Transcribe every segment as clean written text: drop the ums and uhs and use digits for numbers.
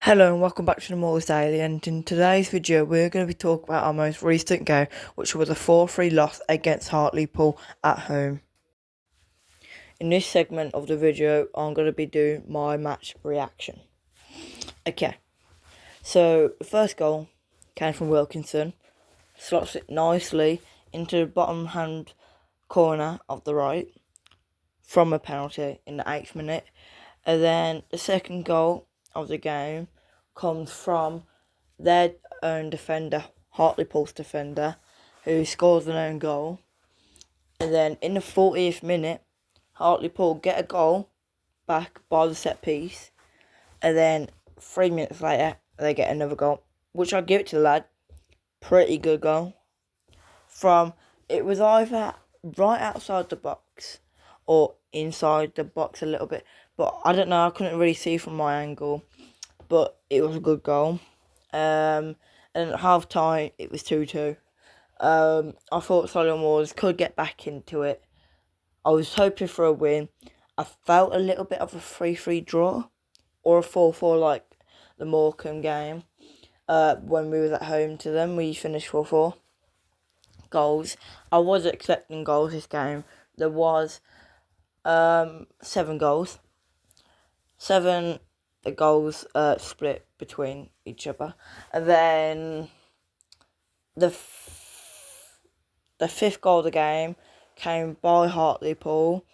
Hello and welcome back to the Moors Daily, and in today's video we're going to be talking about our most recent game, which was a 4-3 loss against Hartlepool at home. In this segment of the video I'm going to be doing my match reaction. Okay, so the first goal came from Wilkinson, slots it nicely into the bottom hand corner of the right from a penalty in the 8th minute, and then the second goal of the game comes from their own defender, Hartlepool's defender, who scores an own goal. And then in the 40th minute, Hartlepool get a goal back by the set piece. And then 3 minutes later, they get another goal, which I give it to the lad. Pretty good goal. It was either right outside the box or inside the box a little bit. But I don't know, I couldn't really see from my angle. But it was a good goal. And at half time, it was 2-2. I thought Solihull Moors could get back into it. I was hoping for a win. I felt a little bit of a 3-3 draw or a 4-4 like the Morecambe game. When we was at home to them, we finished 4-4. Goals. I was expecting goals this game. There was 7 goals. 7 the goals split between each other, and then the fifth goal of the game came by Hartlepool,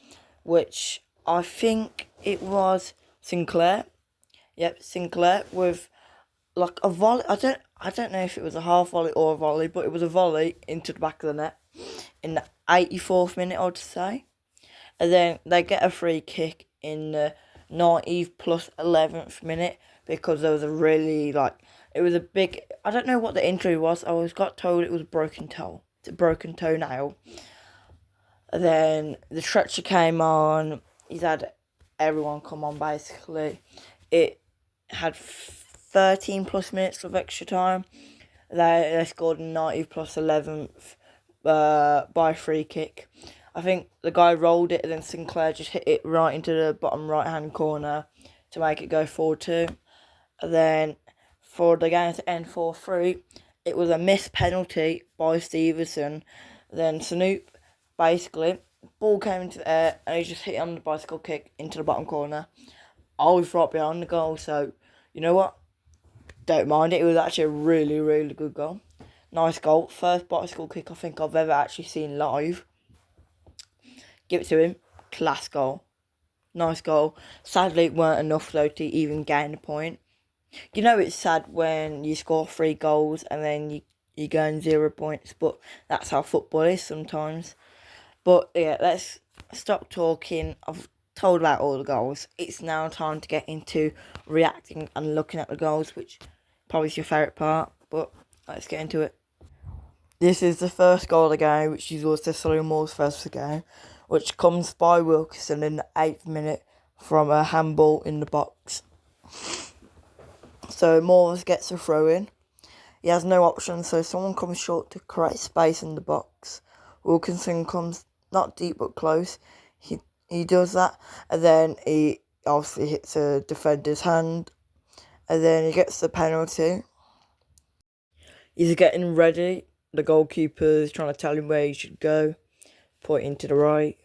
which I think it was Sinclair. Yep, Sinclair with like a volley. I don't know if it was a half volley or a volley, but it was a volley into the back of the net in the 84th minute, I'd say. And then they get a free kick in the 90th plus 11th minute because there was a really it was a big. I don't know what the injury was. Got told it was a broken toe. It's a broken toenail. And then the stretcher came on. He's had everyone come on basically. It had 13 plus minutes of extra time. They scored 90 plus 11th by a free kick. I think the guy rolled it and then Sinclair just hit it right into the bottom right hand corner to make it go 4-2. And then for the game to end 4-3, it was a missed penalty by Stevenson. Then Snoop, basically, ball came into the air and he just hit it on the bicycle kick into the bottom corner. I was right behind the goal, so you know what? Don't mind it. It was actually a really, really good goal. Nice goal. First bicycle kick I think I've ever actually seen live. Give it to him. Class goal. Nice goal. Sadly, it weren't enough though to even gain a point. You know it's sad when you score 3 goals and then you gain 0 points, but that's how football is sometimes. But yeah, let's stop talking. I've told about all the goals. It's now time to get into reacting and looking at the goals, which probably is your favourite part, but let's get into it. This is the first goal of the game, which is also Solihull Moors' first of the game, which comes by Wilkinson in the 8th minute from a handball in the box. So Moors gets a throw in. He has no option, so someone comes short to create space in the box. Wilkinson comes not deep but close. He does that, and then he obviously hits a defender's hand, and then he gets the penalty. He's getting ready. The goalkeeper's trying to tell him where he should go, pointing to the right.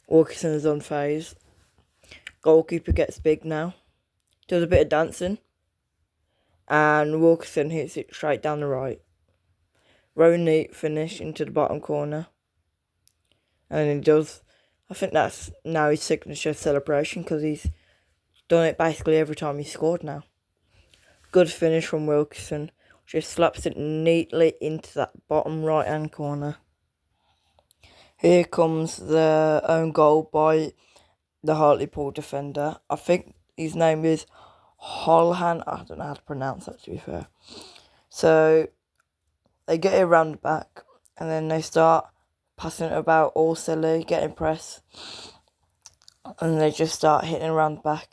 Wilkinson is unfazed. Goalkeeper gets big now. Does a bit of dancing. And Wilkinson hits it straight down the right. Roney finish into the bottom corner. And he does. I think that's now his signature celebration because he's done it basically every time he's scored now. Good finish from Wilkinson. Just slaps it neatly into that bottom right hand corner. Here comes the own goal by the Hartlepool defender. I think his name is Holhan. I don't know how to pronounce that, to be fair. So they get it around the back and then they start passing it about all silly, getting press. And they just start hitting around the back.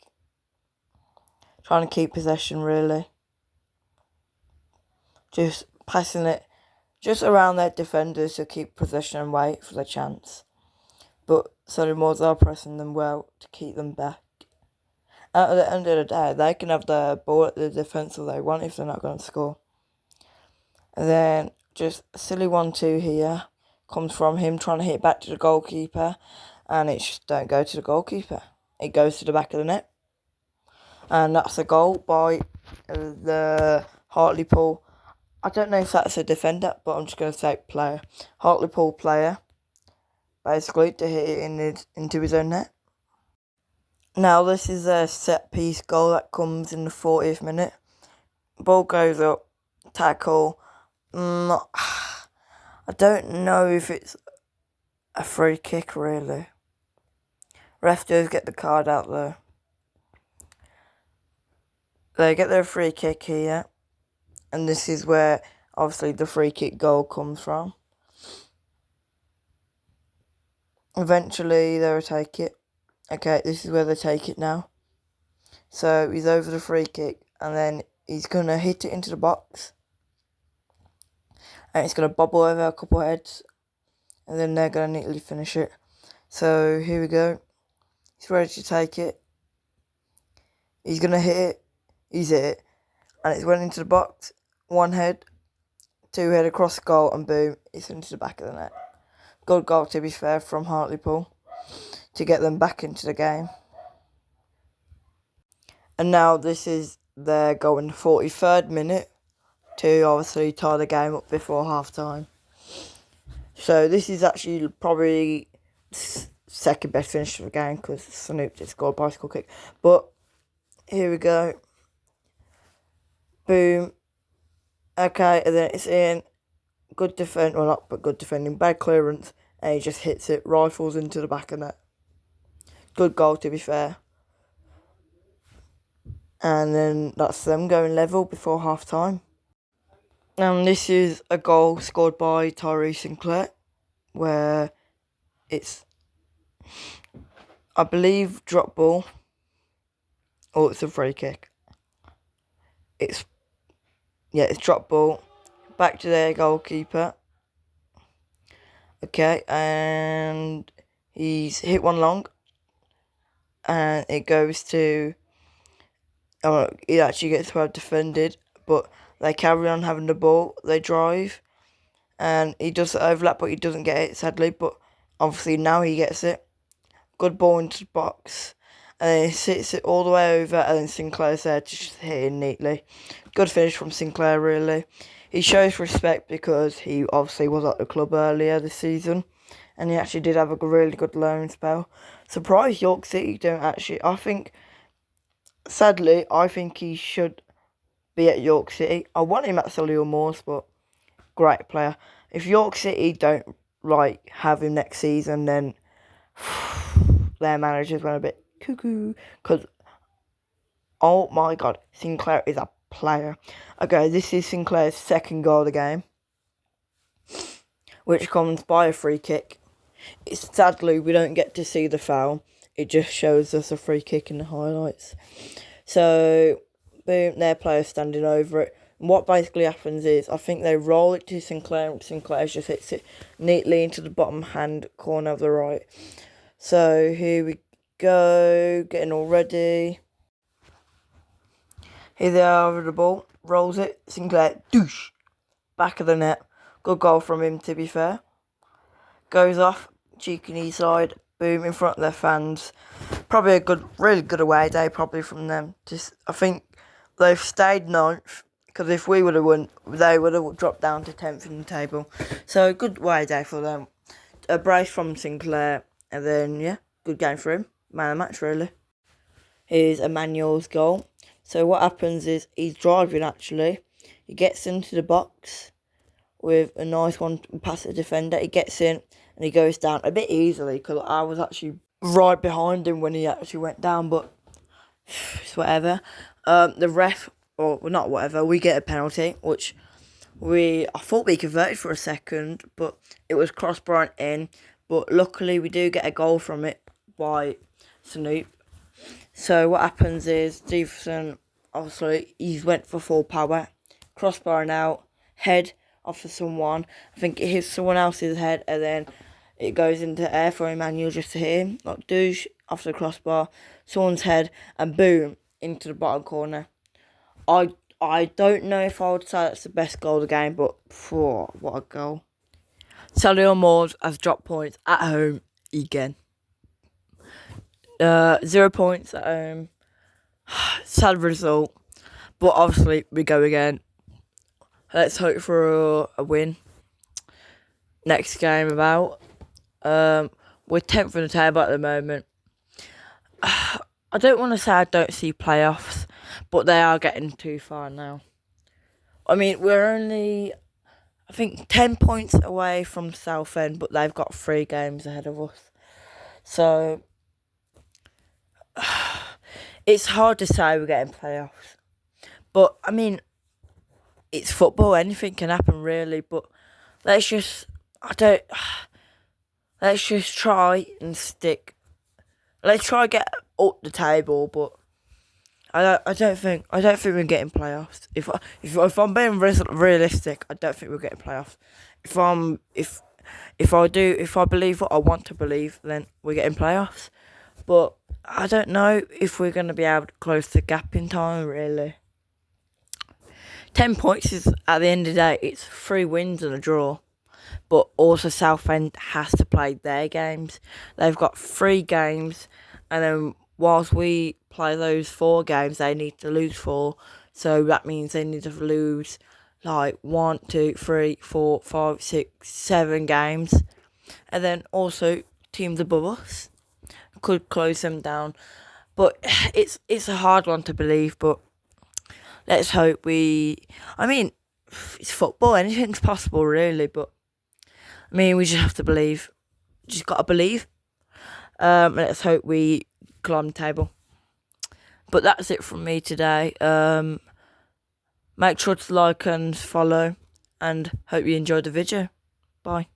Trying to keep possession, really. Just passing it just around their defenders to keep possession and wait for the chance. But Solihull Moors are pressing them well to keep them back. at the end of the day, they can have the ball at the defence if they want if they're not going to score. And then just a silly 1-2 here comes from him trying to hit back to the goalkeeper, and it just don't go to the goalkeeper. It goes to the back of the net. And that's a goal by the Hartlepool. I don't know if that's a defender, but I'm just going to say player. Hartlepool player, basically, to hit it into his own net. Now, this is a set-piece goal that comes in the 40th minute. Ball goes up, tackle. I don't know if it's a free kick, really. Ref does get the card out there. They get their free kick here. And this is where, obviously, the free kick goal comes from. Eventually, they'll take it. Okay, this is where they take it now. So, he's over the free kick. And then he's going to hit it into the box. And it's going to bobble over a couple of heads. And then they're going to neatly finish it. So, here we go. He's ready to take it. He's going to hit it. He's hit it. And it's went into the box. One head. Two head across the goal. And boom. It's into the back of the net. Good goal, to be fair, from Hartlepool. To get them back into the game. And now this is their goal in the 43rd minute. To obviously tie the game up before half time. So this is actually probably second best finish of the game because Snoop just scored a bicycle kick. But here we go. Boom. Okay, and then it's in. Good defend, well not but good defending, bad clearance, and he just hits it, rifles into the back of net. Good goal, to be fair. And then that's them going level before half time. And this is a goal scored by Tyree Sinclair, where it's, I believe, drop ball, or it's a free kick. It's drop ball, back to their goalkeeper. Okay, and he's hit one long, and it goes to, it actually gets well defended, but they carry on having the ball, they drive, and he does the overlap, but he doesn't get it, sadly, but obviously now he gets it. Good ball into the box, and then he sits it all the way over, and then Sinclair's there to just hit it neatly. Good finish from Sinclair, really. He shows respect because he obviously was at the club earlier this season, and he actually did have a really good loan spell. Surprised York City don't actually, sadly, I think he should be at York City. I want him at Solihull Moors, but great player. If York City don't have him next season, then their manager's going a bit cuckoo. Because, oh my God, Sinclair is a player. Okay, this is Sinclair's second goal of the game, which comes by a free kick. Sadly, we don't get to see the foul. It just shows us a free kick in the highlights. So, boom, their player's standing over it. And what basically happens is, I think they roll it to Sinclair, and Sinclair just hits it neatly into the bottom hand corner of the right. So, here we go, getting all ready. Here they are with the ball, rolls it, Sinclair, douche, back of the net. Good goal from him, to be fair. Goes off, cheeky knee side, boom, in front of their fans. Probably a really good away day, probably from them. I think they've stayed 9th, because if we would have won, they would have dropped down to 10th in the table. So, good away day for them. A brace from Sinclair, and then, good game for him. Man of the match, really. Here's Emmanuel's goal. So what happens is, he's driving actually. He gets into the box with a nice one past the defender. He gets in and he goes down a bit easily because I was actually right behind him when he actually went down, but it's whatever. The ref, or well, not whatever, we get a penalty, which I thought we converted for a second, but it was crossbar in. But luckily we do get a goal from it by Snoop. So what happens is, Stevenson, obviously, he's went for full power, crossbar out, head off of someone. I think it hits someone else's head, and then it goes into the air for Emmanuel just to hit him. Like, douche off the crossbar, someone's head, and boom, into the bottom corner. I don't know if I would say that's the best goal of the game, but what a goal. Solihull Moors has dropped points at home again. 0 points at home. Sad result. But obviously, we go again. Let's hope for a win. Next game about. We're 10th in the table at the moment. I don't want to say I don't see playoffs, but they are getting too far now. I mean, we're only, I think, 10 points away from Southend, but they've got 3 games ahead of us. So, it's hard to say we're getting playoffs. But, I mean, it's football. Anything can happen, really. But let's just try and stick. Let's try and get up the table, but I don't think we're getting playoffs. If I'm being realistic, I don't think we're getting playoffs. If I believe what I want to believe, then we're getting playoffs. But I don't know if we're going to be able to close the gap in time, really. 10 points is, at the end of the day, it's 3 wins and a draw. But also Southend has to play their games. They've got 3 games, and then whilst we play those 4 games, they need to lose 4. So that means they need to lose like 1, 2, 3, 4, 5, 6, 7 games. And then also teams above us could close them down. But it's a hard one to believe, but let's hope it's football, anything's possible really, but we just have to believe. Just got to believe. Let's hope we climb the table. But that's it from me today. Make sure to like and follow, and hope you enjoyed the video. Bye.